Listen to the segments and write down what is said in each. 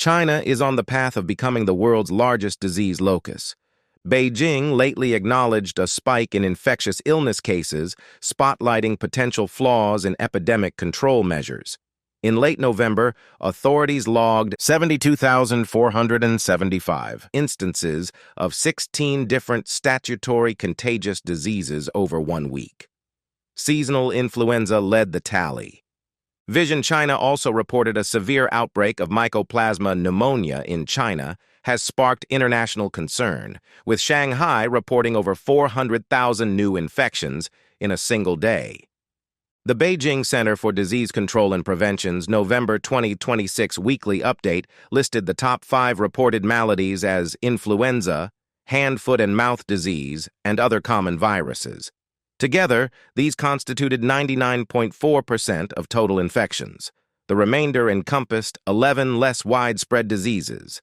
China is on the path of becoming the world's largest disease locus. Beijing lately acknowledged a spike in infectious illness cases, spotlighting potential flaws in epidemic control measures. In late November, authorities logged 72,475 instances of 16 different statutory contagious diseases over 1 week. Seasonal influenza led the tally. Vision China also reported a severe outbreak of Mycoplasma pneumonia in China has sparked international concern, with Shanghai reporting over 400,000 new infections in a single day. The Beijing Center for Disease Control and Prevention's November 2026 weekly update listed the top 5 reported maladies as influenza, hand, foot, and mouth disease, and other common viruses. Together, these constituted 99.4% of total infections. The remainder encompassed 11 less widespread diseases.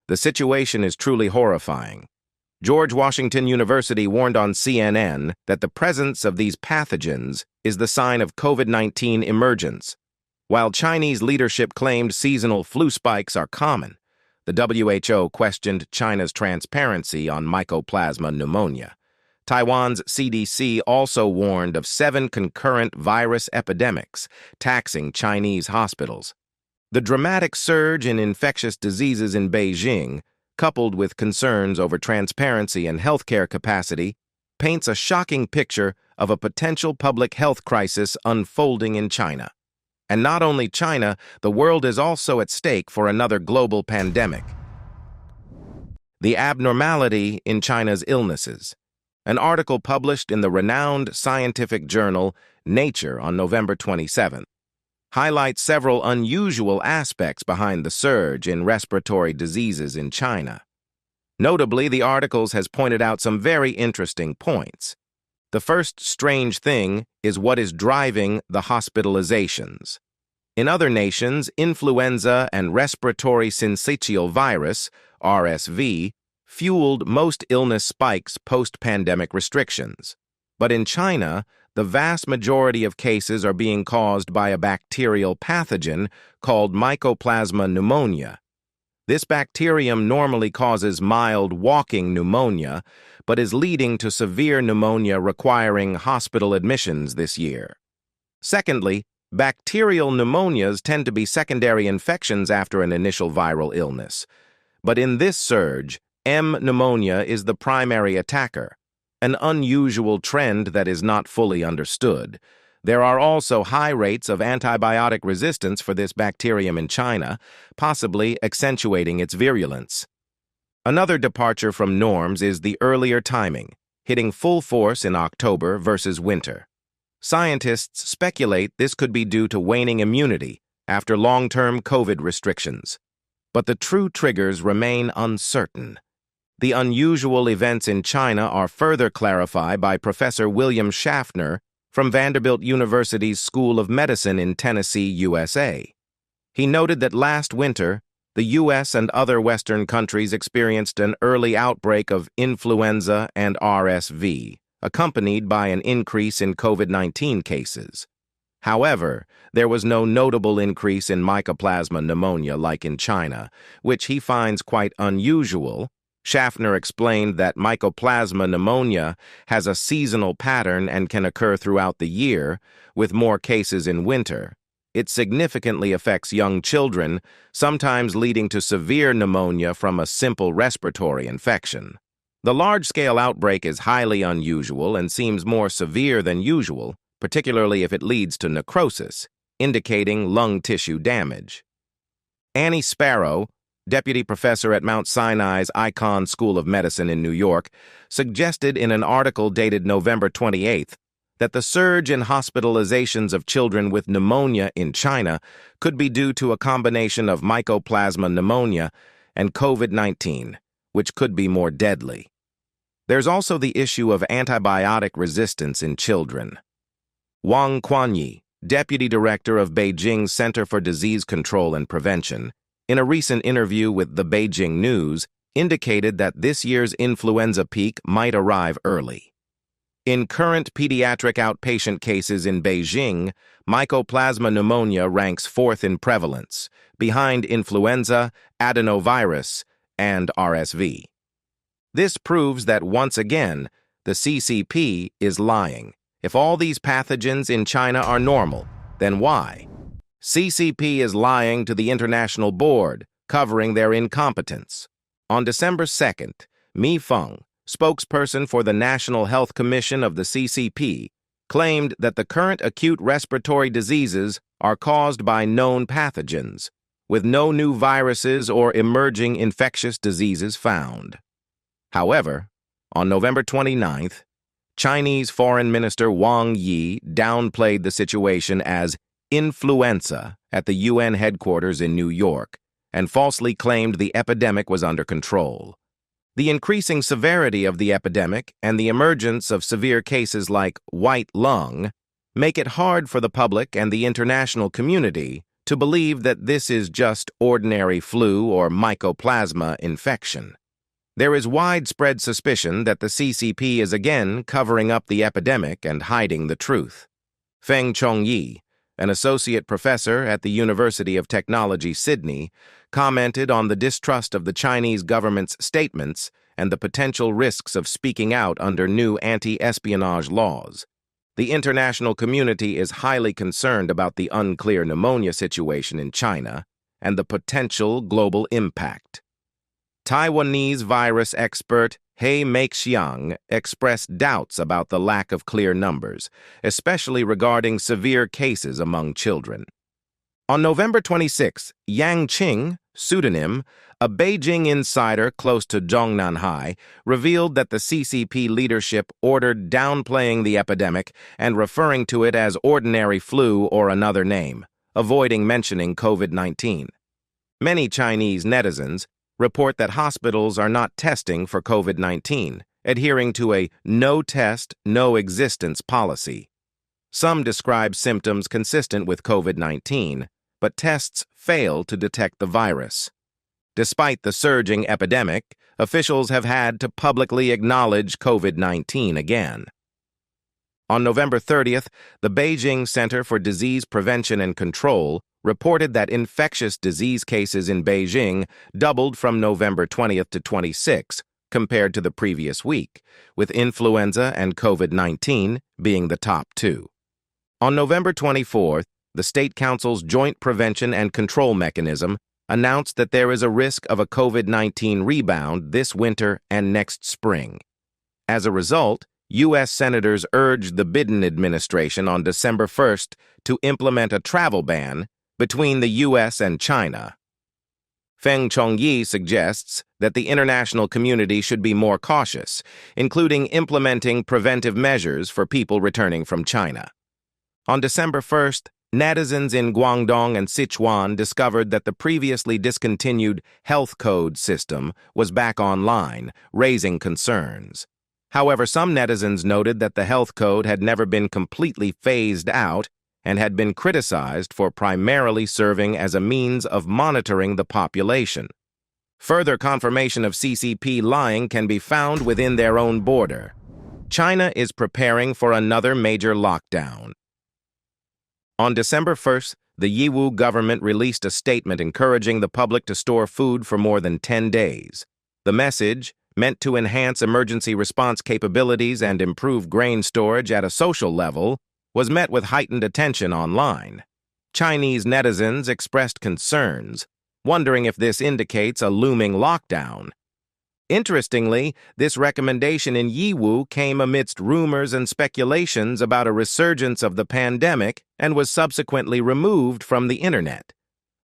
The situation is truly horrifying. George Washington University warned on CNN that the presence of these pathogens is the sign of COVID-19 emergence. While Chinese leadership claimed seasonal flu spikes are common, the WHO questioned China's transparency on Mycoplasma pneumonia. Taiwan's CDC also warned of 7 concurrent virus epidemics taxing Chinese hospitals. The dramatic surge in infectious diseases in Beijing, coupled with concerns over transparency and healthcare capacity, paints a shocking picture of a potential public health crisis unfolding in China. And not only China, the world is also at stake for another global pandemic. The abnormality in China's illnesses. An article published in the renowned scientific journal Nature on November 27th highlights several unusual aspects behind the surge in respiratory diseases in China. Notably, the article has pointed out some very interesting points. The first strange thing is what is driving the hospitalizations. In other nations, influenza and respiratory syncytial virus, RSV, fueled most illness spikes post-pandemic restrictions. But in China, the vast majority of cases are being caused by a bacterial pathogen called Mycoplasma pneumonia. This bacterium normally causes mild walking pneumonia, but is leading to severe pneumonia requiring hospital admissions this year. Secondly, bacterial pneumonias tend to be secondary infections after an initial viral illness. But in this surge, M. pneumonia is the primary attacker, an unusual trend that is not fully understood. There are also high rates of antibiotic resistance for this bacterium in China, possibly accentuating its virulence. Another departure from norms is the earlier timing, hitting full force in October versus winter. Scientists speculate this could be due to waning immunity after long-term COVID restrictions. But the true triggers remain uncertain. The unusual events in China are further clarified by Professor William Schaffner from Vanderbilt University's School of Medicine in Tennessee, USA. He noted that last winter, the U.S. and other Western countries experienced an early outbreak of influenza and RSV, accompanied by an increase in COVID-19 cases. However, there was no notable increase in Mycoplasma pneumonia like in China, which he finds quite unusual. Schaffner explained that Mycoplasma pneumonia has a seasonal pattern and can occur throughout the year, with more cases in winter. It significantly affects young children, sometimes leading to severe pneumonia from a simple respiratory infection. The large-scale outbreak is highly unusual and seems more severe than usual, particularly if it leads to necrosis, indicating lung tissue damage. Annie Sparrow, deputy professor at Mount Sinai's Icahn School of Medicine in New York, suggested in an article dated November 28th that the surge in hospitalizations of children with pneumonia in China could be due to a combination of Mycoplasma pneumonia and COVID-19, which could be more deadly. There's also the issue of antibiotic resistance in children. Wang Quanyi, deputy director of Beijing's Center for Disease Control and Prevention, in a recent interview with the Beijing News, indicated that this year's influenza peak might arrive early. In current pediatric outpatient cases in Beijing, Mycoplasma pneumonia ranks fourth in prevalence, behind influenza, adenovirus, and RSV. This proves that once again, the CCP is lying. If all these pathogens in China are normal, then why? CCP is lying to the International Board, covering their incompetence. On December 2nd, Mi Feng, spokesperson for the National Health Commission of the CCP, claimed that the current acute respiratory diseases are caused by known pathogens, with no new viruses or emerging infectious diseases found. However, on November 29th, Chinese Foreign Minister Wang Yi downplayed the situation as influenza at the UN headquarters in New York and falsely claimed the epidemic was under control. The increasing severity of the epidemic and the emergence of severe cases like white lung make it hard for the public and the international community to believe that this is just ordinary flu or mycoplasma infection. There is widespread suspicion that the CCP is again covering up the epidemic and hiding the truth. Feng Chongyi, an associate professor at the University of Technology, Sydney, commented on the distrust of the Chinese government's statements and the potential risks of speaking out under new anti-espionage laws. The international community is highly concerned about the unclear pneumonia situation in China and the potential global impact. Taiwanese virus expert Xi'an expressed doubts about the lack of clear numbers, especially regarding severe cases among children. On November 26, Yang Qing, pseudonym, a Beijing insider close to Zhongnanhai, revealed that the CCP leadership ordered downplaying the epidemic and referring to it as ordinary flu or another name, avoiding mentioning COVID-19. Many Chinese netizens report that hospitals are not testing for COVID-19, adhering to a no-test, no-existence policy. Some describe symptoms consistent with COVID-19, but tests fail to detect the virus. Despite the surging epidemic, officials have had to publicly acknowledge COVID-19 again. On November 30th, the Beijing Center for Disease Prevention and Control reported that infectious disease cases in Beijing doubled from November 20th to 26 compared to the previous week, with influenza and COVID-19 being the top two. On November 24th, the State Council's Joint Prevention and Control Mechanism announced that there is a risk of a COVID-19 rebound this winter and next spring. As a result, U.S. senators urged the Biden administration on December 1st to implement a travel ban between the U.S. and China. Feng Chongyi suggests that the international community should be more cautious, including implementing preventive measures for people returning from China. On December 1st, netizens in Guangdong and Sichuan discovered that the previously discontinued health code system was back online, raising concerns. However, some netizens noted that the health code had never been completely phased out and had been criticized for primarily serving as a means of monitoring the population. Further confirmation of CCP lying can be found within their own border. China is preparing for another major lockdown. On December 1st, the Yiwu government released a statement encouraging the public to store food for more than 10 days. The message, meant to enhance emergency response capabilities and improve grain storage at a social level, was met with heightened attention online. Chinese netizens expressed concerns, wondering if this indicates a looming lockdown. Interestingly, this recommendation in Yiwu came amidst rumors and speculations about a resurgence of the pandemic and was subsequently removed from the internet.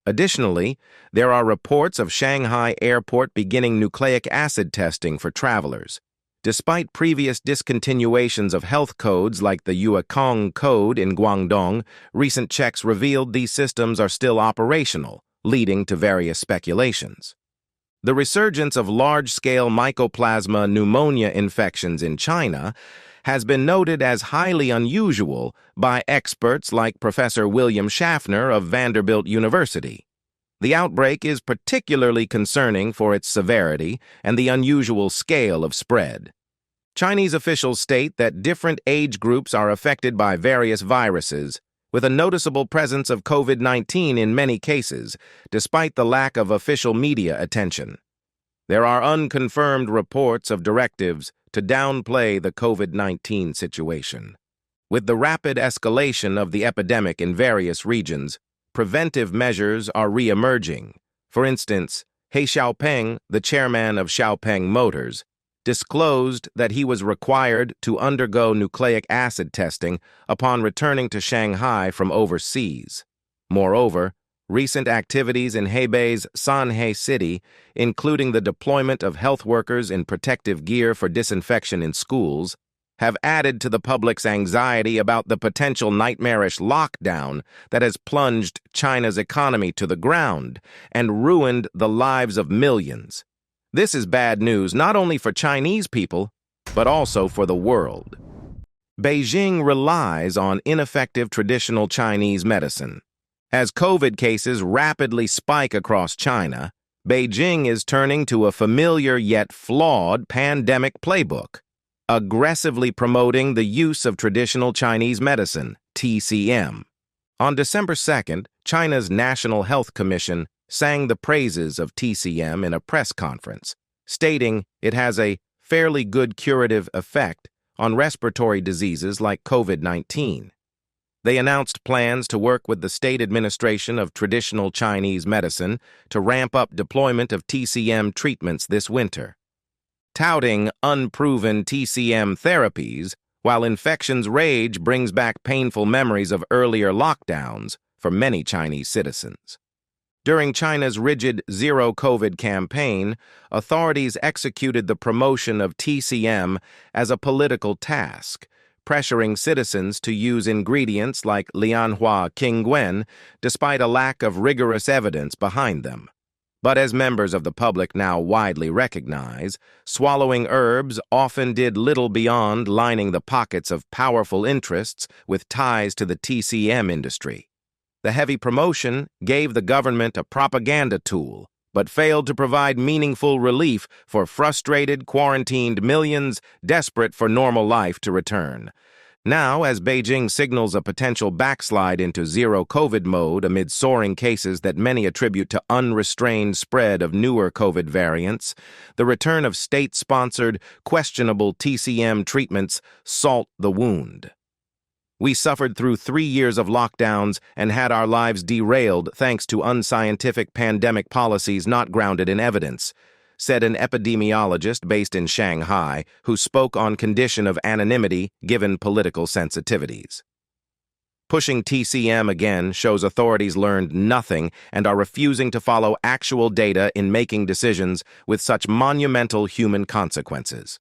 Additionally, there are reports of Shanghai Airport beginning nucleic acid testing for travelers. Despite previous discontinuations of health codes like the Yuekong Code in Guangdong, recent checks revealed these systems are still operational, leading to various speculations. The resurgence of large-scale mycoplasma pneumonia infections in China has been noted as highly unusual by experts like Professor William Schaffner of Vanderbilt University. The outbreak is particularly concerning for its severity and the unusual scale of spread. Chinese officials state that different age groups are affected by various viruses, with a noticeable presence of COVID-19 in many cases, despite the lack of official media attention. There are unconfirmed reports of directives to downplay the COVID-19 situation. With the rapid escalation of the epidemic in various regions, preventive measures are re-emerging. For instance, He Xiaopeng, the chairman of Xiaopeng Motors, disclosed that he was required to undergo nucleic acid testing upon returning to Shanghai from overseas. Moreover, recent activities in Hebei's Sanhe City, including the deployment of health workers in protective gear for disinfection in schools, have added to the public's anxiety about the potential nightmarish lockdown that has plunged China's economy to the ground and ruined the lives of millions. This is bad news not only for Chinese people, but also for the world. Beijing relies on ineffective traditional Chinese medicine. As COVID cases rapidly spike across China, Beijing is turning to a familiar yet flawed pandemic playbook, aggressively promoting the use of traditional Chinese medicine, TCM. On December 2nd, China's National Health Commission sang the praises of TCM in a press conference, stating it has a fairly good curative effect on respiratory diseases like COVID-19. They announced plans to work with the State Administration of Traditional Chinese Medicine to ramp up deployment of TCM treatments this winter. Touting unproven TCM therapies, while infections rage brings back painful memories of earlier lockdowns for many Chinese citizens. During China's rigid zero-COVID campaign, authorities executed the promotion of TCM as a political task, pressuring citizens to use ingredients like Lianhua Qingguen despite a lack of rigorous evidence behind them. But as members of the public now widely recognize, swallowing herbs often did little beyond lining the pockets of powerful interests with ties to the TCM industry. The heavy promotion gave the government a propaganda tool, but failed to provide meaningful relief for frustrated, quarantined millions desperate for normal life to return. Now, as Beijing signals a potential backslide into zero-COVID mode amid soaring cases that many attribute to unrestrained spread of newer COVID variants, the return of state-sponsored, questionable TCM treatments salt the wound. We suffered through 3 years of lockdowns and had our lives derailed thanks to unscientific pandemic policies not grounded in evidence, said an epidemiologist based in Shanghai who spoke on condition of anonymity given political sensitivities. Pushing TCM again shows authorities learned nothing and are refusing to follow actual data in making decisions with such monumental human consequences.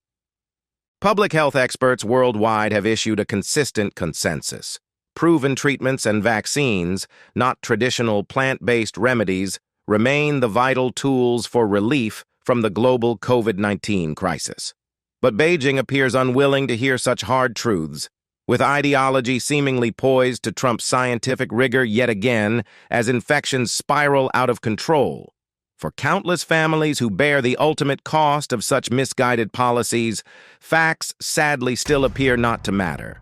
Public health experts worldwide have issued a consistent consensus. Proven treatments and vaccines, not traditional plant-based remedies, remain the vital tools for relief from the global COVID-19 crisis. But Beijing appears unwilling to hear such hard truths, with ideology seemingly poised to trump scientific rigor yet again as infections spiral out of control. For countless families who bear the ultimate cost of such misguided policies, facts sadly still appear not to matter.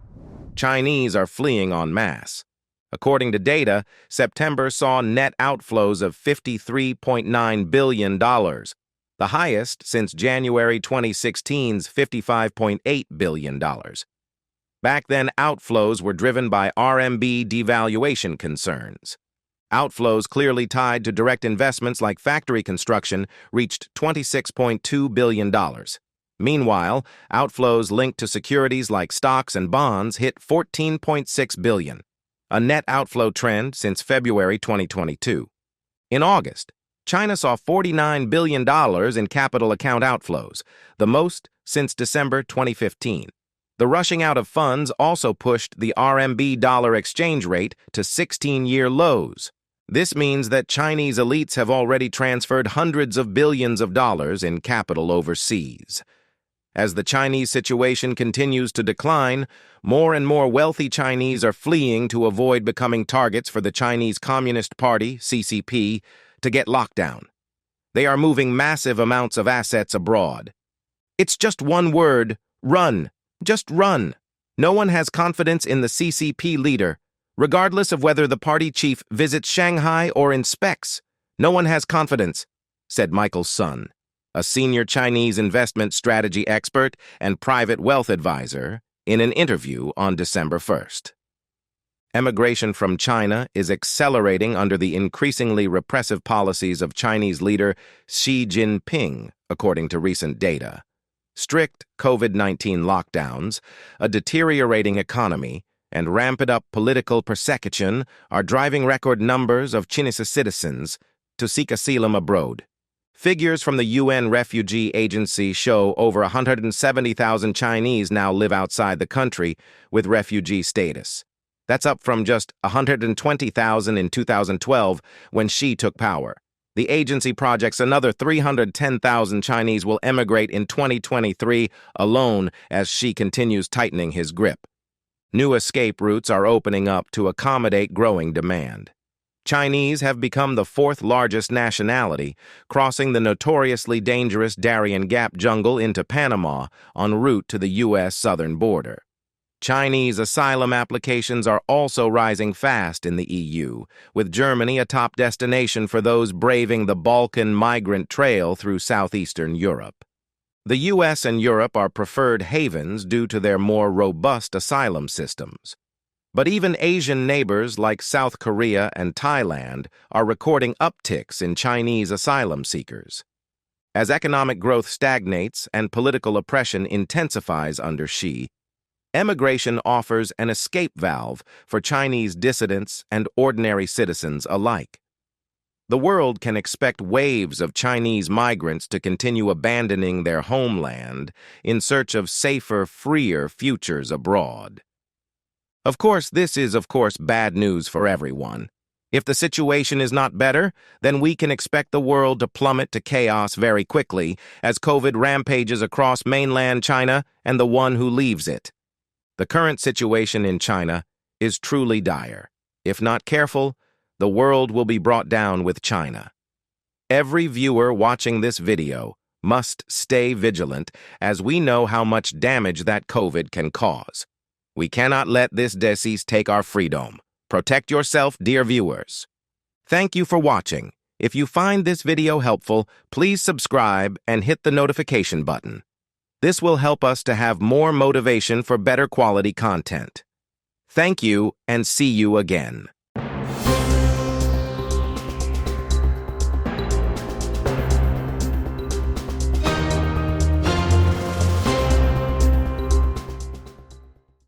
Chinese are fleeing en masse. According to data, September saw net outflows of $53.9 billion, the highest since January 2016's $55.8 billion. Back then, outflows were driven by RMB devaluation concerns. Outflows clearly tied to direct investments like factory construction reached $26.2 billion. Meanwhile, outflows linked to securities like stocks and bonds hit $14.6 billion, a net outflow trend since February 2022. In August, China saw $49 billion in capital account outflows, the most since December 2015. The rushing out of funds also pushed the RMB-dollar exchange rate to 16-year lows. This means that Chinese elites have already transferred hundreds of billions of dollars in capital overseas. As the Chinese situation continues to decline, more and more wealthy Chinese are fleeing to avoid becoming targets for the Chinese Communist Party, CCP, to get lockdown. They are moving massive amounts of assets abroad. It's just one word: Run. Just run. No one has confidence in the CCP leader, regardless of whether the party chief visits Shanghai or inspects. No one has confidence, said Michael Sun, a senior Chinese investment strategy expert and private wealth advisor, in an interview on December 1st. Emigration from China is accelerating under the increasingly repressive policies of Chinese leader Xi Jinping, according to recent data. Strict COVID-19 lockdowns, a deteriorating economy, and ramped-up political persecution are driving record numbers of Chinese citizens to seek asylum abroad. Figures from the UN Refugee Agency show over 170,000 Chinese now live outside the country with refugee status. That's up from just 120,000 in 2012 when Xi took power. The agency projects another 310,000 Chinese will emigrate in 2023 alone as Xi continues tightening his grip. New escape routes are opening up to accommodate growing demand. Chinese have become the fourth largest nationality, crossing the notoriously dangerous Darien Gap jungle into Panama en route to the U.S. southern border. Chinese asylum applications are also rising fast in the EU, with Germany a top destination for those braving the Balkan migrant trail through southeastern Europe. The U.S. and Europe are preferred havens due to their more robust asylum systems. But even Asian neighbors like South Korea and Thailand are recording upticks in Chinese asylum seekers. As economic growth stagnates and political oppression intensifies under Xi, emigration offers an escape valve for Chinese dissidents and ordinary citizens alike. The world can expect waves of Chinese migrants to continue abandoning their homeland in search of safer, freer futures abroad. Of course, this is, bad news for everyone. If the situation is not better, then we can expect the world to plummet to chaos very quickly as COVID rampages across mainland China and the one who leaves it. The current situation in China is truly dire. If not careful, the world will be brought down with China. Every viewer watching this video must stay vigilant as we know how much damage that COVID can cause. We cannot let this disease take our freedom. Protect yourself, dear viewers. Thank you for watching. If you find this video helpful, please subscribe and hit the notification button. This will help us to have more motivation for better quality content. Thank you and see you again.